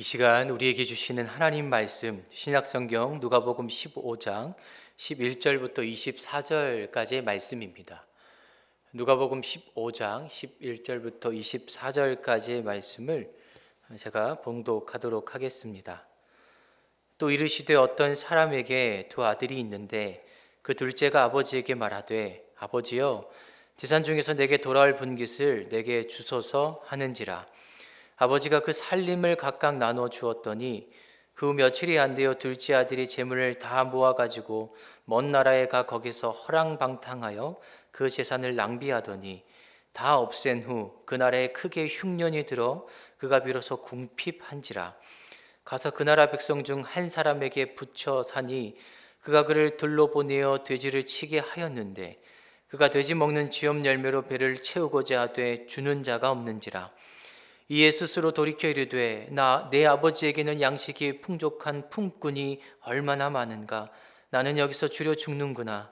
이 시간 우리에게 주시는 하나님 말씀 신약성경 누가복음 15장 11절부터 24절까지의 말씀입니다. 누가복음 15장 11절부터 24절까지의 말씀을 제가 봉독하도록 하겠습니다. 또 이르시되 어떤 사람에게 두 아들이 있는데 그 둘째가 아버지에게 말하되 아버지여 재산 중에서 내게 돌아올 분깃을 내게 주소서 하는지라. 아버지가 그 살림을 각각 나눠 주었더니 그 며칠이 안 되어 둘째 아들이 재물을 다 모아가지고 먼 나라에 가 거기서 허랑방탕하여 그 재산을 낭비하더니 다 없앤 후 그 나라에 크게 흉년이 들어 그가 비로소 궁핍한지라. 가서 그 나라 백성 중 한 사람에게 붙여 사니 그가 그를 들로 보내어 돼지를 치게 하였는데 그가 돼지 먹는 쥐염 열매로 배를 채우고자 하되 주는 자가 없는지라. 이에 스스로 돌이켜 이르되 내 아버지에게는 양식이 풍족한 품꾼이 얼마나 많은가. 나는 여기서 주려 죽는구나.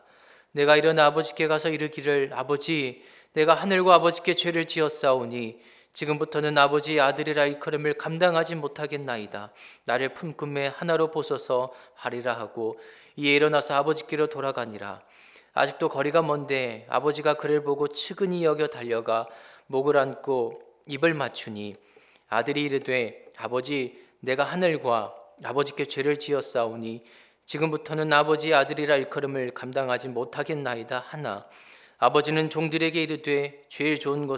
내가 일어나 아버지께 가서 이르기를 아버지 내가 하늘과 아버지께 죄를 지었사오니 지금부터는 아버지의 아들이라 일컬음을 감당하지 못하겠나이다. 나를 품꾼의 하나로 보소서 하리라 하고 이에 일어나서 아버지께로 돌아가니라. 아직도 거리가 먼데 아버지가 그를 보고 측은히 여겨 달려가 목을 안고 입을 맞추니 아들이 이르되 아버지 내가 하늘과 아버지께 죄를 지었사오니 지금부터는 아버지의 아들이라 일컬음을 감당하지 못하겠나이다 하나 아버지는 종들에게 이르되 제일 좋은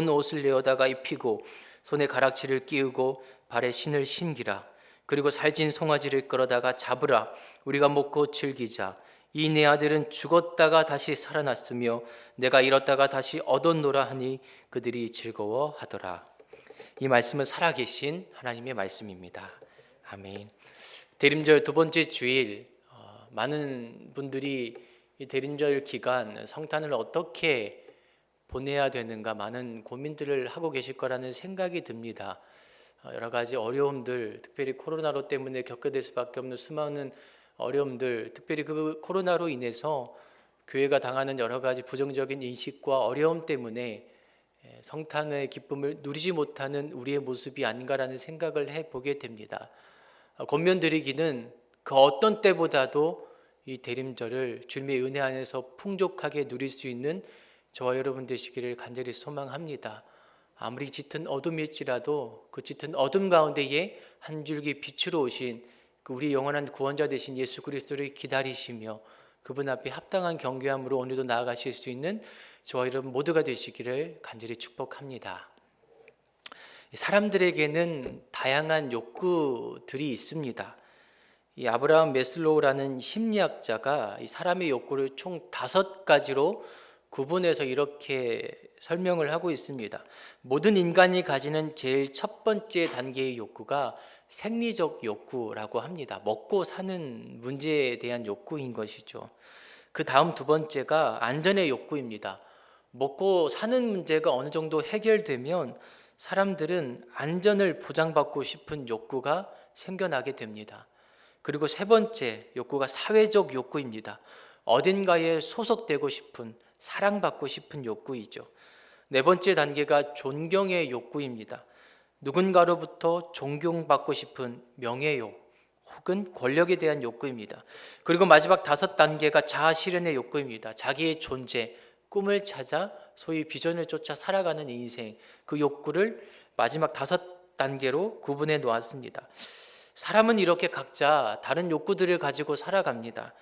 옷을 내어다가 입히고 손에 가락지를 끼우고 발에 신을 신기라. 그리고 살찐 송아지를 끌어다가 잡으라. 우리가 먹고 즐기자. 이 내 아들은 죽었다가 다시 살아났으며 내가 잃었다가 다시 얻었노라 하니 그들이 즐거워하더라. 이 말씀은 살아계신 하나님의 말씀입니다. 아멘. 대림절 두 번째 주일, 많은 분들이 이 대림절 기간 성탄을 어떻게 보내야 되는가 많은 고민들을 하고 계실 거라는 생각이 듭니다. 여러 가지 어려움들, 특별히 코로나로 때문에 겪게 될 수밖에 없는 수많은 어려움들, 특별히 그 코로나로 인해서 교회가 당하는 여러 가지 부정적인 인식과 어려움 때문에 성탄의 기쁨을 누리지 못하는 우리의 모습이 아닌가라는 생각을 해보게 됩니다. 권면드리기는 그 어떤 때보다도 이 대림절을 주님의 은혜 안에서 풍족하게 누릴 수 있는 저와 여러분 되시기를 간절히 소망합니다. 아무리 짙은 어둠일지라도 그 짙은 어둠 가운데에 한 줄기 빛으로 오신 그 우리 영원한 구원자 되신 예수 그리스도를 기다리시며 그분 앞에 합당한 경외함으로 오늘도 나아가실 수 있는 저와 여러분 모두가 되시기를 간절히 축복합니다. 사람들에게는 다양한 욕구들이 있습니다. 이 아브라함 메슬로우라는 심리학자가 이 사람의 욕구를 총 5가지로 구분해서 이렇게 설명을 하고 있습니다. 모든 인간이 가지는 제일 첫 번째 단계의 욕구가 생리적 욕구라고 합니다. 먹고 사는 문제에 대한 욕구인 것이죠. 그 다음 두 번째가 안전의 욕구입니다. 먹고 사는 문제가 어느 정도 해결되면 사람들은 안전을 보장받고 싶은 욕구가 생겨나게 됩니다. 그리고 세 번째 욕구가 사회적 욕구입니다. 어딘가에 소속되고 싶은, 사랑받고 싶은 욕구이죠. 네 번째 단계가 존경의 욕구입니다. 누군가로부터 존경받고 싶은 명예욕 혹은 권력에 대한 욕구입니다. 그리고 마지막 5단계가 자아 실현의 욕구입니다. 자기의 존재, 꿈을 찾아 소위 비전을 쫓아 살아가는 인생, 그 욕구를 마지막 5단계로 구분해 놓았습니다. 사람은 이렇게 각자 다른 욕구들을 가지고 살아갑니다.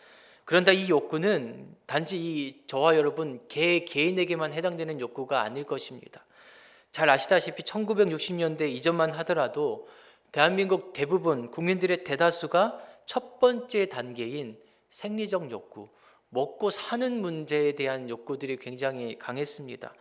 그런데 이 욕구는 단지 저와 여러분 개인에게만 해당되는 욕구가 아닐 것입니다. 잘 아시다시피 1960년대 이전만 하더라도 대한민국 대부분 국민들의 대다수가 첫 번째 단계인 생리적 욕구, 먹고 사는 문제에 대한 욕구들이 굉장히 강했습니다.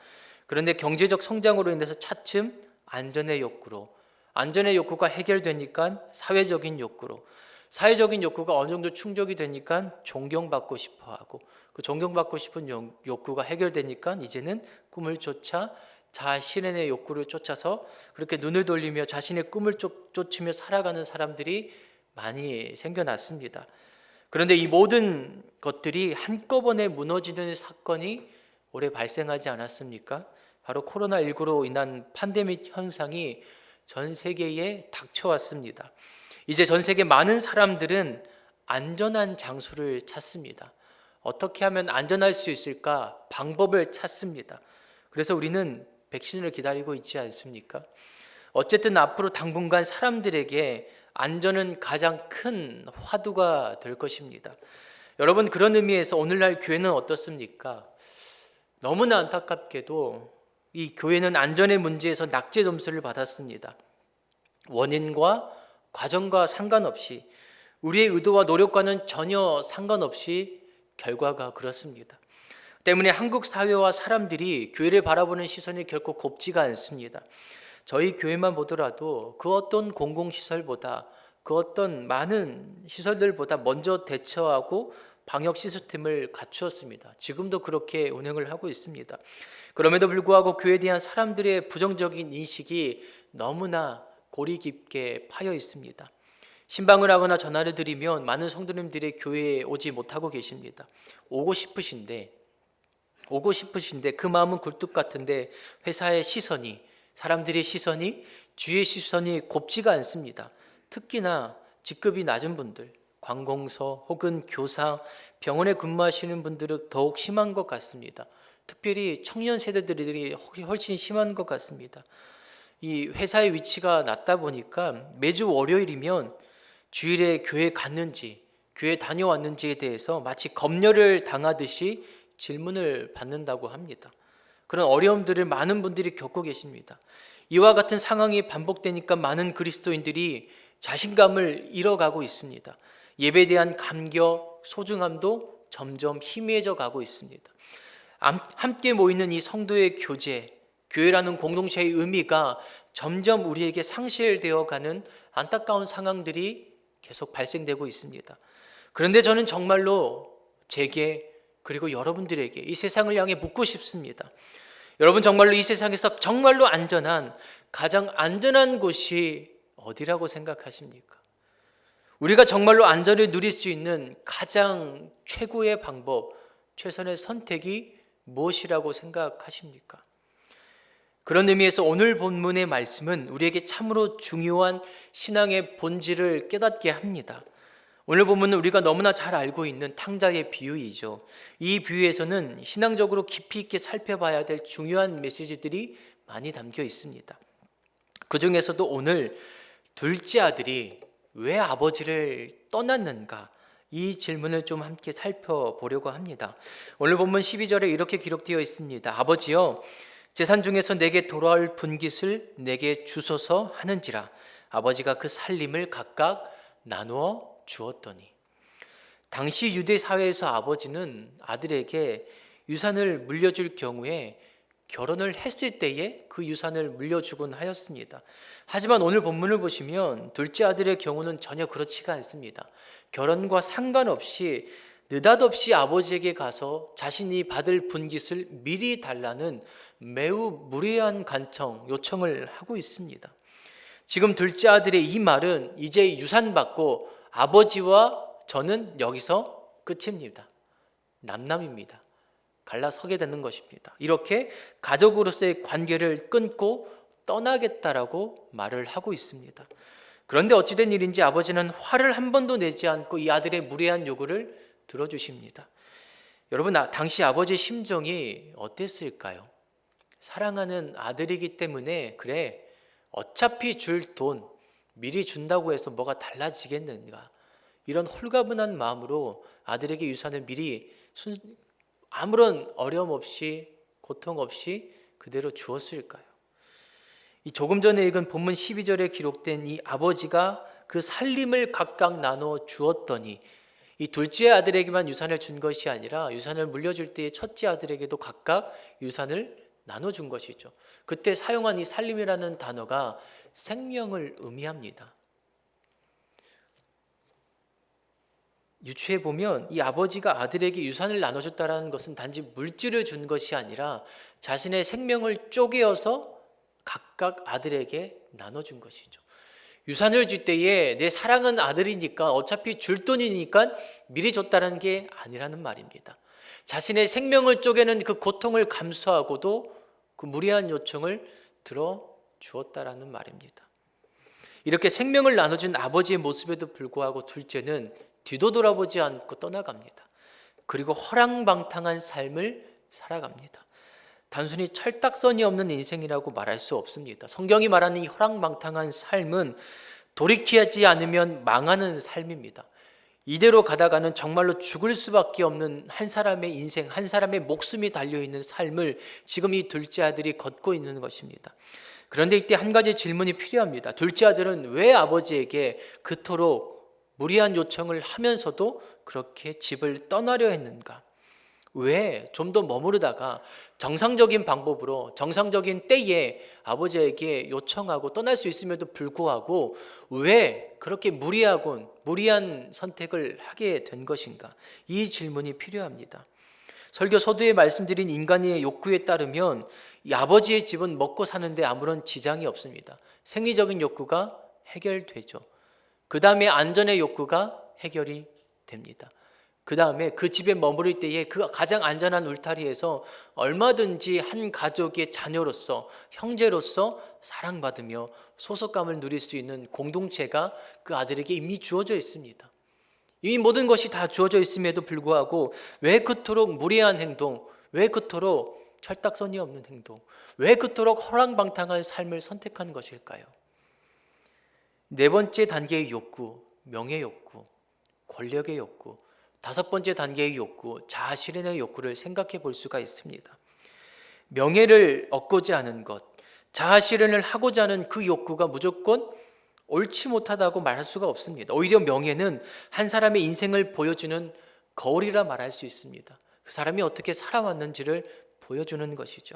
그런데 경제적 성장으로 인해서 차츰 안전의 욕구로, 안전의 욕구가 해결되니까 사회적인 욕구로, 사회적인 욕구가 어느 정도 충족이 되니까 존경받고 싶어하고, 그 존경받고 싶은 욕구가 해결되니까 이제는 꿈을 쫓아 자아 실현의 욕구를 쫓아서 그렇게 눈을 돌리며 자신의 꿈을 쫓으며 살아가는 사람들이 많이 생겨났습니다. 그런데 이 모든 것들이 한꺼번에 무너지는 사건이 올해 발생하지 않았습니까? 바로 코로나19로 인한 팬데믹 현상이 전 세계에 닥쳐왔습니다. 이제 전 세계 많은 사람들은 안전한 장소를 찾습니다. 어떻게 하면 안전할 수 있을까? 방법을 찾습니다. 그래서 우리는 백신을 기다리고 있지 않습니까? 어쨌든 앞으로 당분간 사람들에게 안전은 가장 큰 화두가 될 것입니다. 여러분, 그런 의미에서 오늘날 교회는 어떻습니까? 너무나 안타깝게도 이 교회는 안전의 문제에서 낙제 점수를 받았습니다. 원인과 과정과 상관없이, 우리의 의도와 노력과는 전혀 상관없이 결과가 그렇습니다. 때문에 한국 사회와 사람들이 교회를 바라보는 시선이 결코 곱지가 않습니다. 저희 교회만 보더라도 그 어떤 공공시설보다, 그 어떤 많은 시설들보다 먼저 대처하고 방역 시스템을 갖추었습니다. 지금도 그렇게 운영을 하고 있습니다. 그럼에도 불구하고 교회에 대한 사람들의 부정적인 인식이 너무나 골이 깊게 파여 있습니다. 신방을 하거나 전화를 드리면 많은 성도님들이 교회에 오지 못하고 계십니다. 오고 싶으신데 그 마음은 굴뚝 같은데 회사의 시선이, 사람들의 시선이, 주위의 시선이 곱지가 않습니다. 특히나 직급이 낮은 분들, 관공서 혹은 교사, 병원에 근무하시는 분들은 더욱 심한 것 같습니다. 특별히 청년 세대들이 훨씬 심한 것 같습니다. 이 회사의 위치가 낮다 보니까 매주 월요일이면 주일에 교회 갔는지, 교회 다녀왔는지에 대해서 마치 검열을 당하듯이 질문을 받는다고 합니다. 그런 어려움들을 많은 분들이 겪고 계십니다. 이와 같은 상황이 반복되니까 많은 그리스도인들이 자신감을 잃어가고 있습니다. 예배에 대한 감격, 소중함도 점점 희미해져 가고 있습니다. 함께 모이는 이 성도의 교제, 교회라는 공동체의 의미가 점점 우리에게 상실되어 가는 안타까운 상황들이 계속 발생되고 있습니다. 그런데 저는 정말로 제게, 그리고 여러분들에게 이 세상을 향해 묻고 싶습니다. 여러분, 정말로 이 세상에서 정말로 가장 안전한 곳이 어디라고 생각하십니까? 우리가 정말로 안전을 누릴 수 있는 가장 최고의 방법, 최선의 선택이 무엇이라고 생각하십니까? 그런 의미에서 오늘 본문의 말씀은 우리에게 참으로 중요한 신앙의 본질을 깨닫게 합니다. 오늘 본문은 우리가 너무나 잘 알고 있는 탕자의 비유이죠. 이 비유에서는 신앙적으로 깊이 있게 살펴봐야 될 중요한 메시지들이 많이 담겨 있습니다. 그 중에서도 오늘 둘째 아들이 왜 아버지를 떠났는가, 이 질문을 좀 함께 살펴보려고 합니다. 오늘 본문 12절에 이렇게 기록되어 있습니다. 아버지여, 재산 중에서 내게 돌아올 분깃을 내게 주소서 하는지라. 아버지가 그 살림을 각각 나누어 주었더니. 당시 유대 사회에서 아버지는 아들에게 유산을 물려줄 경우에 결혼을 했을 때에 그 유산을 물려주곤 하였습니다. 하지만 오늘 본문을 보시면 둘째 아들의 경우는 전혀 그렇지가 않습니다. 결혼과 상관없이 느닷없이 아버지에게 가서 자신이 받을 분깃을 미리 달라는 매우 무례한 요청을 하고 있습니다. 지금 둘째 아들의 이 말은 이제 유산 받고 아버지와 저는 여기서 끝입니다. 남남입니다. 갈라서게 되는 것입니다. 이렇게 가족으로서의 관계를 끊고 떠나겠다라고 말을 하고 있습니다. 그런데 어찌된 일인지 아버지는 화를 한 번도 내지 않고 이 아들의 무례한 요구를 들어주십니다. 여러분, 당시 아버지의 심정이 어땠을까요? 사랑하는 아들이기 때문에 그래, 어차피 줄 돈 미리 준다고 해서 뭐가 달라지겠는가, 이런 홀가분한 마음으로 아들에게 유산을 미리 아무런 어려움 없이 고통 없이 그대로 주었을까요? 이 조금 전에 읽은 본문 12절에 기록된 이 아버지가 그 살림을 각각 나눠 주었더니, 이 둘째 아들에게만 유산을 준 것이 아니라 유산을 물려줄 때에 첫째 아들에게도 각각 유산을 나눠준 것이죠. 그때 사용한 이 살림이라는 단어가 생명을 의미합니다. 유추해 보면 이 아버지가 아들에게 유산을 나눠줬다는 것은 단지 물질을 준 것이 아니라 자신의 생명을 쪼개어서 각각 아들에게 나눠준 것이죠. 유산을 줄 때에 내 사랑하는 아들이니까 어차피 줄 돈이니까 미리 줬다는 게 아니라는 말입니다. 자신의 생명을 쪼개는 그 고통을 감수하고도 그 무리한 요청을 들어주었다라는 말입니다. 이렇게 생명을 나눠준 아버지의 모습에도 불구하고 둘째는 뒤도 돌아보지 않고 떠나갑니다. 그리고 허랑방탕한 삶을 살아갑니다. 단순히 철딱서니 없는 인생이라고 말할 수 없습니다. 성경이 말하는 이 허랑방탕한 삶은 돌이키지 않으면 망하는 삶입니다. 이대로 가다가는 정말로 죽을 수밖에 없는 한 사람의 인생, 한 사람의 목숨이 달려있는 삶을 지금 이 둘째 아들이 걷고 있는 것입니다. 그런데 이때 한 가지 질문이 필요합니다. 둘째 아들은 왜 아버지에게 그토록 무리한 요청을 하면서도 그렇게 집을 떠나려 했는가? 왜 좀 더 머무르다가 정상적인 방법으로 정상적인 때에 아버지에게 요청하고 떠날 수 있음에도 불구하고 왜 그렇게 무리한 선택을 하게 된 것인가? 이 질문이 필요합니다. 설교 서두에 말씀드린 인간의 욕구에 따르면 이 아버지의 집은 먹고 사는데 아무런 지장이 없습니다. 생리적인 욕구가 해결되죠. 그 다음에 안전의 욕구가 해결이 됩니다. 그 다음에 그 집에 머무를 때에 그 가장 안전한 울타리에서 얼마든지 한 가족의 자녀로서, 형제로서 사랑받으며 소속감을 누릴 수 있는 공동체가 그 아들에게 이미 주어져 있습니다. 이 모든 것이 다 주어져 있음에도 불구하고 왜 그토록 무례한 행동, 왜 그토록 철딱서니 없는 행동, 왜 그토록 허랑방탕한 삶을 선택한 것일까요? 네 번째 단계의 욕구, 명예 욕구, 권력의 욕구, 다섯 번째 단계의 욕구, 자아 실현의 욕구를 생각해 볼 수가 있습니다. 명예를 얻고자 하는 것, 자아 실현을 하고자 하는 그 욕구가 무조건 옳지 못하다고 말할 수가 없습니다. 오히려 명예는 한 사람의 인생을 보여주는 거울이라 말할 수 있습니다. 그 사람이 어떻게 살아왔는지를 보여주는 것이죠.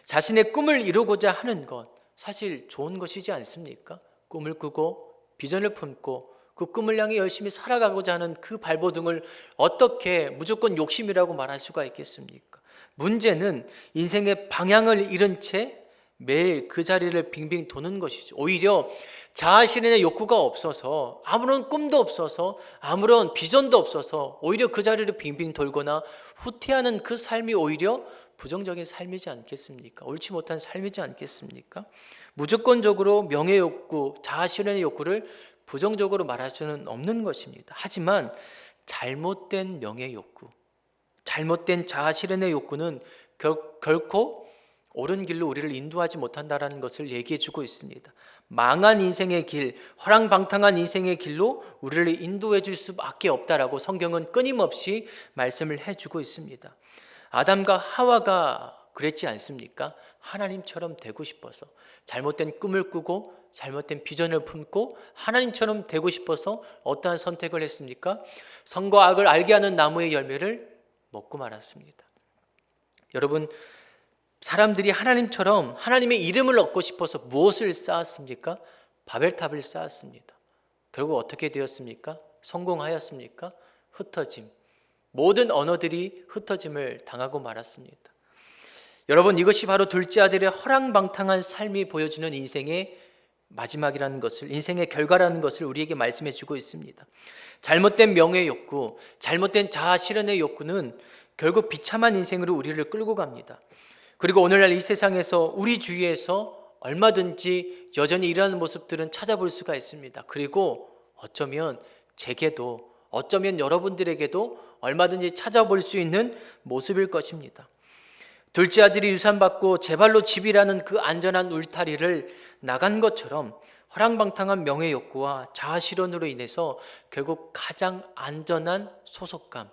자신의 꿈을 이루고자 하는 것, 사실 좋은 것이지 않습니까? 꿈을 꾸고 비전을 품고 그 꿈을 향해 열심히 살아가고자 하는 그 발버둥을 어떻게 무조건 욕심이라고 말할 수가 있겠습니까? 문제는 인생의 방향을 잃은 채 매일 그 자리를 빙빙 도는 것이죠. 오히려 자아 실현의 욕구가 없어서, 아무런 꿈도 없어서, 아무런 비전도 없어서 오히려 그 자리를 빙빙 돌거나 후퇴하는 그 삶이 오히려 부정적인 삶이지 않겠습니까? 옳지 못한 삶이지 않겠습니까? 무조건적으로 명예 욕구, 자아 실현의 욕구를 부정적으로 말할 수는 없는 것입니다. 하지만 잘못된 명예 욕구, 잘못된 자아 실현의 욕구는 결코 옳은 길로 우리를 인도하지 못한다는 것을 얘기해 주고 있습니다. 망한 인생의 길, 허랑방탕한 인생의 길로 우리를 인도해 줄 수밖에 없다라고 성경은 끊임없이 말씀을 해주고 있습니다. 아담과 하와가 그랬지 않습니까? 하나님처럼 되고 싶어서 잘못된 꿈을 꾸고 잘못된 비전을 품고 하나님처럼 되고 싶어서 어떠한 선택을 했습니까? 선과 악을 알게 하는 나무의 열매를 먹고 말았습니다. 여러분, 사람들이 하나님처럼 하나님의 이름을 얻고 싶어서 무엇을 쌓았습니까? 바벨탑을 쌓았습니다. 결국 어떻게 되었습니까? 성공하였습니까? 흩어짐. 모든 언어들이 흩어짐을 당하고 말았습니다. 여러분, 이것이 바로 둘째 아들의 허랑방탕한 삶이 보여주는 인생의 마지막이라는 것을, 인생의 결과라는 것을 우리에게 말씀해 주고 있습니다. 잘못된 명예 욕구, 잘못된 자아 실현의 욕구는 결국 비참한 인생으로 우리를 끌고 갑니다. 그리고 오늘날 이 세상에서 우리 주위에서 얼마든지 여전히 일하는 모습들은 찾아볼 수가 있습니다. 그리고 어쩌면 제게도, 어쩌면 여러분들에게도 얼마든지 찾아볼 수 있는 모습일 것입니다. 둘째 아들이 유산받고 제 발로 집이라는 그 안전한 울타리를 나간 것처럼 허랑방탕한 명예 욕구와 자아 실현으로 인해서 결국 가장 안전한 소속감,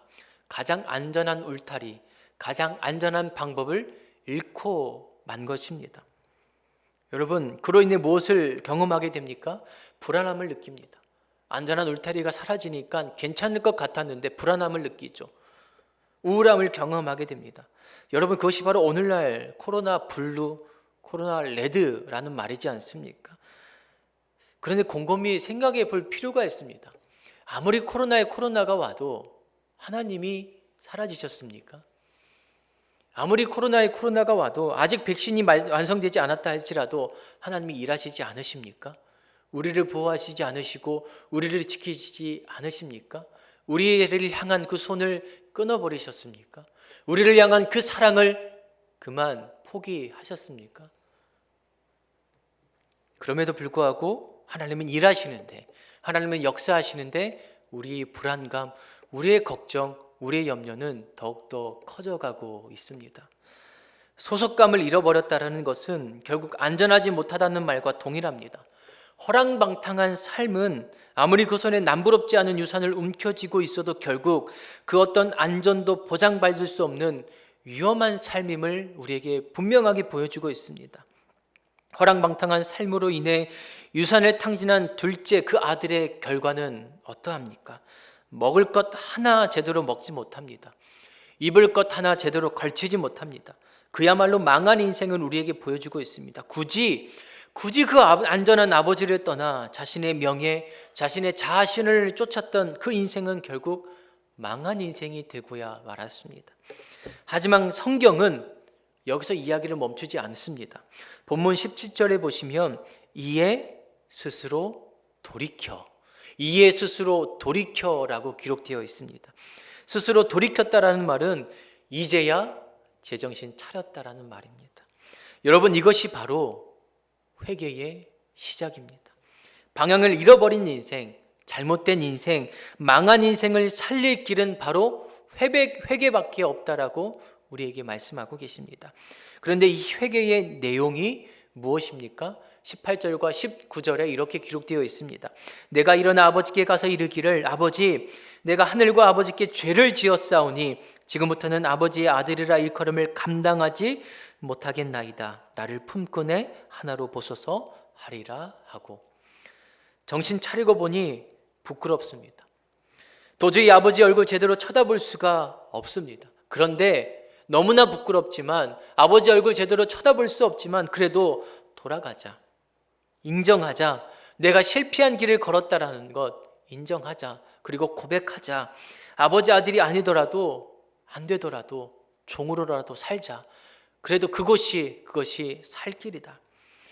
가장 안전한 울타리, 가장 안전한 방법을 잃고 만 것입니다. 여러분, 그로 인해 무엇을 경험하게 됩니까? 불안함을 느낍니다. 안전한 울타리가 사라지니까 괜찮을 것 같았는데 불안함을 느끼죠. 우울함을 경험하게 됩니다. 여러분, 그것이 바로 오늘날 코로나 블루, 코로나 레드라는 말이지 않습니까? 그런데 곰곰이 생각해 볼 필요가 있습니다. 아무리 코로나가 와도 하나님이 사라지셨습니까? 아무리 코로나가 와도 아직 백신이 완성되지 않았다 할지라도 하나님이 일하시지 않으십니까? 우리를 보호하시지 않으시고 우리를 지키시지 않으십니까? 우리를 향한 그 손을 끊어버리셨습니까? 우리를 향한 그 사랑을 그만 포기하셨습니까? 그럼에도 불구하고 하나님은 일하시는데, 하나님은 역사하시는데 우리의 불안감, 우리의 걱정, 우리의 염려는 더욱더 커져가고 있습니다. 소속감을 잃어버렸다는 것은 결국 안전하지 못하다는 말과 동일합니다. 허랑방탕한 삶은 아무리 그 손에 남부럽지 않은 유산을 움켜쥐고 있어도 결국 그 어떤 안전도 보장받을 수 없는 위험한 삶임을 우리에게 분명하게 보여주고 있습니다. 허랑방탕한 삶으로 인해 유산을 탕진한 둘째 그 아들의 결과는 어떠합니까? 먹을 것 하나 제대로 먹지 못합니다. 입을 것 하나 제대로 걸치지 못합니다. 그야말로 망한 인생을 우리에게 보여주고 있습니다. 굳이 그 안전한 아버지를 떠나 자신의 명예, 자신의 자신을 쫓았던 그 인생은 결국 망한 인생이 되고야 말았습니다. 하지만 성경은 여기서 이야기를 멈추지 않습니다. 본문 17절에 보시면 이에 스스로 돌이켜라고 기록되어 있습니다. 스스로 돌이켰다라는 말은 이제야 제정신 차렸다라는 말입니다. 여러분, 이것이 바로 회개의 시작입니다. 방향을 잃어버린 인생, 잘못된 인생, 망한 인생을 살릴 길은 바로 회개밖에 없다라고 우리에게 말씀하고 계십니다. 그런데 이 회개의 내용이 무엇입니까? 18절과 19절에 이렇게 기록되어 있습니다. 내가 일어나 아버지께 가서 이르기를 아버지, 내가 하늘과 아버지께 죄를 지었사오니 지금부터는 아버지의 아들이라 일컬음을 감당하지 못하겠나이다. 나를 품꾼의 하나로 보소서 하리라 하고, 정신 차리고 보니 부끄럽습니다. 도저히 아버지 얼굴 제대로 쳐다볼 수가 없습니다. 그런데 너무나 부끄럽지만, 아버지 얼굴 제대로 쳐다볼 수 없지만 그래도 돌아가자, 인정하자, 내가 실패한 길을 걸었다라는 것 인정하자, 그리고 고백하자. 아버지 아들이 아니더라도 안 되더라도 종으로라도 살자. 그래도 그것이 살 길이다.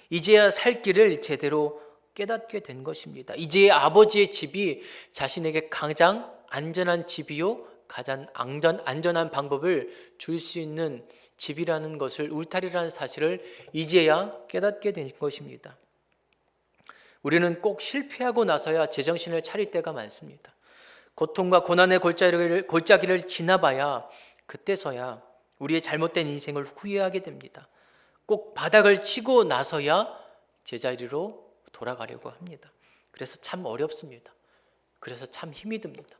이제야 살 길을 제대로 깨닫게 된 것입니다. 이제 아버지의 집이 자신에게 가장 안전한 집이요, 가장 안전한 방법을 줄 수 있는 집이라는 것을, 울타리라는 사실을 이제야 깨닫게 된 것입니다. 우리는 꼭 실패하고 나서야 제정신을 차릴 때가 많습니다. 고통과 고난의 골짜기를 지나봐야 그때서야 우리의 잘못된 인생을 후회하게 됩니다. 꼭 바닥을 치고 나서야 제자리로 돌아가려고 합니다. 그래서 참 어렵습니다. 그래서 참 힘이 듭니다.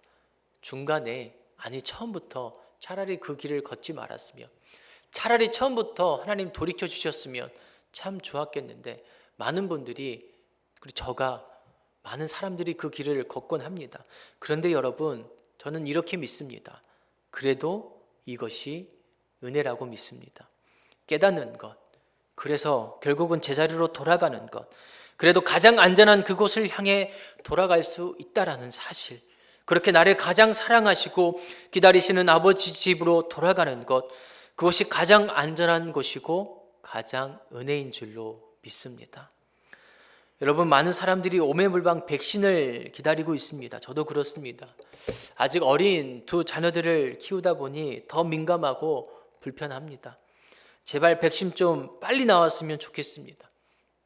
중간에, 아니 처음부터 차라리 그 길을 걷지 말았으면, 차라리 처음부터 하나님 돌이켜 주셨으면 참 좋았겠는데, 많은 분들이, 그리고 많은 사람들이 그 길을 걷곤 합니다. 그런데 여러분, 저는 이렇게 믿습니다. 그래도 이것이 은혜라고 믿습니다. 깨닫는 것, 그래서 결국은 제자리로 돌아가는 것, 그래도 가장 안전한 그곳을 향해 돌아갈 수 있다라는 사실, 그렇게 나를 가장 사랑하시고 기다리시는 아버지 집으로 돌아가는 것, 그것이 가장 안전한 곳이고 가장 은혜인 줄로 믿습니다. 여러분, 많은 사람들이 오매물방 백신을 기다리고 있습니다. 저도 그렇습니다. 아직 어린 두 자녀들을 키우다 보니 더 민감하고 불편합니다. 제발 백신 좀 빨리 나왔으면 좋겠습니다.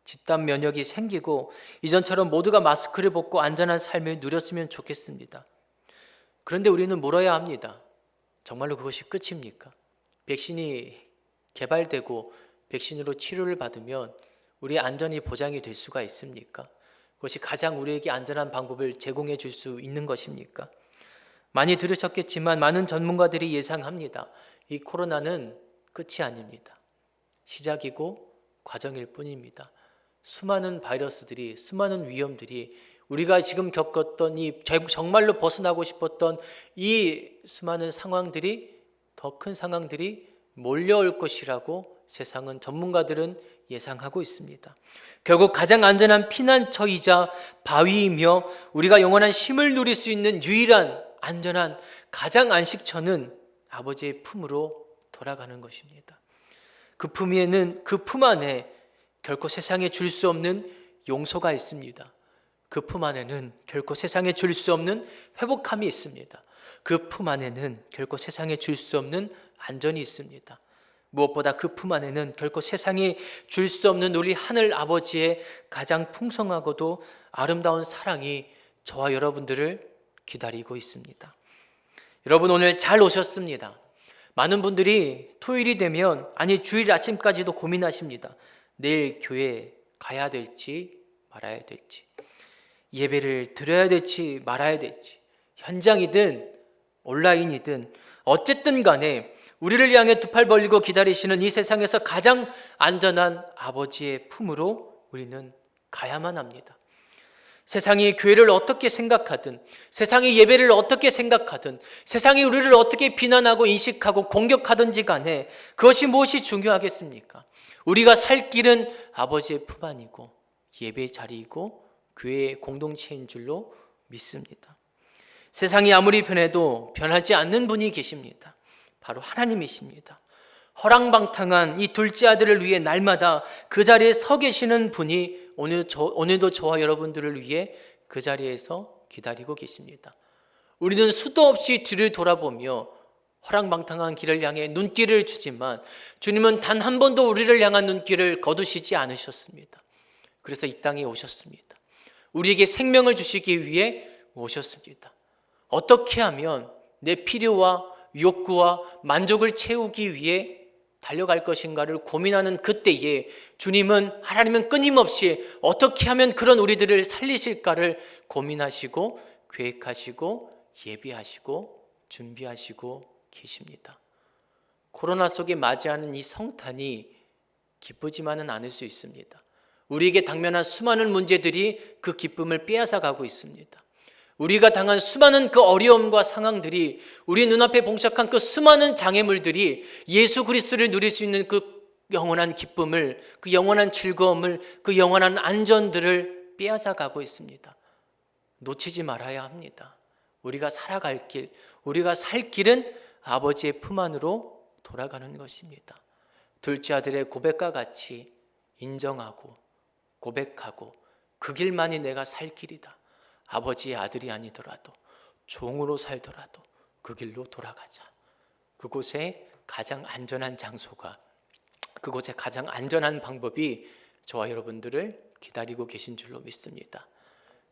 집단 면역이 생기고 이전처럼 모두가 마스크를 벗고 안전한 삶을 누렸으면 좋겠습니다. 그런데 우리는 물어야 합니다. 정말로 그것이 끝입니까? 백신이 개발되고 백신으로 치료를 받으면 우리의 안전이 보장이 될 수가 있습니까? 그것이 가장 우리에게 안전한 방법을 제공해 줄 수 있는 것입니까? 많이 들으셨겠지만 많은 전문가들이 예상합니다. 이 코로나는 끝이 아닙니다. 시작이고 과정일 뿐입니다. 수많은 바이러스들이, 수많은 위험들이, 우리가 지금 겪었던 이 정말로 벗어나고 싶었던 이 수많은 상황들이, 더 큰 상황들이 몰려올 것이라고 세상은, 전문가들은 예상하고 있습니다. 결국 가장 안전한 피난처이자 바위이며 우리가 영원한 쉼을 누릴 수 있는 유일한 안전한 가장 안식처는 아버지의 품으로 돌아가는 것입니다. 그 품 안에 결코 세상에 줄 수 없는 용서가 있습니다. 그 품 안에는 결코 세상에 줄 수 없는 회복함이 있습니다. 그 품 안에는 결코 세상에 줄 수 없는 안전이 있습니다. 무엇보다 그 품 안에는 결코 세상이 줄 수 없는 우리 하늘 아버지의 가장 풍성하고도 아름다운 사랑이 저와 여러분들을 기다리고 있습니다. 여러분, 오늘 잘 오셨습니다. 많은 분들이 토요일이 되면, 아니 주일 아침까지도 고민하십니다. 내일 교회 가야 될지 말아야 될지, 예배를 드려야 될지 말아야 될지, 현장이든 온라인이든 어쨌든 간에 우리를 향해 두 팔 벌리고 기다리시는 이 세상에서 가장 안전한 아버지의 품으로 우리는 가야만 합니다. 세상이 교회를 어떻게 생각하든, 세상이 예배를 어떻게 생각하든, 세상이 우리를 어떻게 비난하고 인식하고 공격하든지 간에 그것이 무엇이 중요하겠습니까? 우리가 살 길은 아버지의 품 안이고 예배의 자리이고 교회의 공동체인 줄로 믿습니다. 세상이 아무리 변해도 변하지 않는 분이 계십니다. 바로 하나님이십니다. 허랑방탕한 이 둘째 아들을 위해 날마다 그 자리에 서 계시는 분이 오늘도 저와 여러분들을 위해 그 자리에서 기다리고 계십니다. 우리는 수도 없이 뒤를 돌아보며 허랑방탕한 길을 향해 눈길을 주지만 주님은 단 한 번도 우리를 향한 눈길을 거두시지 않으셨습니다. 그래서 이 땅에 오셨습니다. 우리에게 생명을 주시기 위해 오셨습니다. 어떻게 하면 내 필요와 욕구와 만족을 채우기 위해 달려갈 것인가를 고민하는 그때에 하나님은 끊임없이 어떻게 하면 그런 우리들을 살리실까를 고민하시고 계획하시고 예비하시고 준비하시고 계십니다. 코로나 속에 맞이하는 이 성탄이 기쁘지만은 않을 수 있습니다. 우리에게 당면한 수많은 문제들이 그 기쁨을 빼앗아가고 있습니다. 우리가 당한 수많은 그 어려움과 상황들이, 우리 눈앞에 봉착한 그 수많은 장애물들이 예수 그리스도를 누릴 수 있는 그 영원한 기쁨을, 그 영원한 즐거움을, 그 영원한 안전들을 빼앗아가고 있습니다. 놓치지 말아야 합니다. 우리가 살아갈 길, 우리가 살 길은 아버지의 품 안으로 돌아가는 것입니다. 둘째 아들의 고백과 같이 인정하고 고백하고 그 길만이 내가 살 길이다. 아버지의 아들이 아니더라도 종으로 살더라도 그 길로 돌아가자. 그곳에 가장 안전한 장소가, 그곳에 가장 안전한 방법이 저와 여러분들을 기다리고 계신 줄로 믿습니다.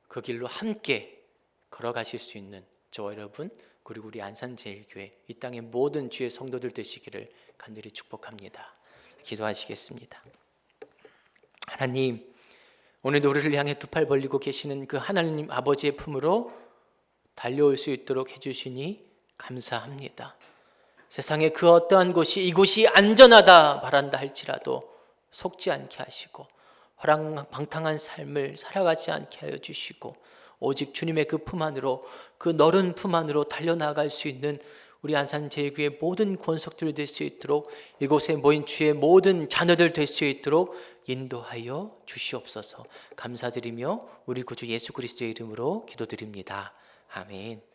그 길로 함께 걸어가실 수 있는 저와 여러분, 그리고 우리 안산제일교회 이 땅의 모든 주의 성도들 되시기를 간절히 축복합니다. 기도하시겠습니다. 하나님, 오늘도 우리를 향해 두 팔 벌리고 계시는 그 하나님 아버지의 품으로 달려올 수 있도록 해주시니 감사합니다. 세상에 그 어떠한 곳이 이곳이 안전하다 말한다 할지라도 속지 않게 하시고 허랑방탕한 삶을 살아가지 않게 하여 주시고 오직 주님의 그 품 안으로, 그 너른 품 안으로 달려나갈 수 있는 우리 안산제일교회 모든 권속들 될 수 있도록, 이곳에 모인 주의 모든 자녀들 될 수 있도록 인도하여 주시옵소서. 감사드리며 우리 구주 예수 그리스도의 이름으로 기도드립니다. 아멘.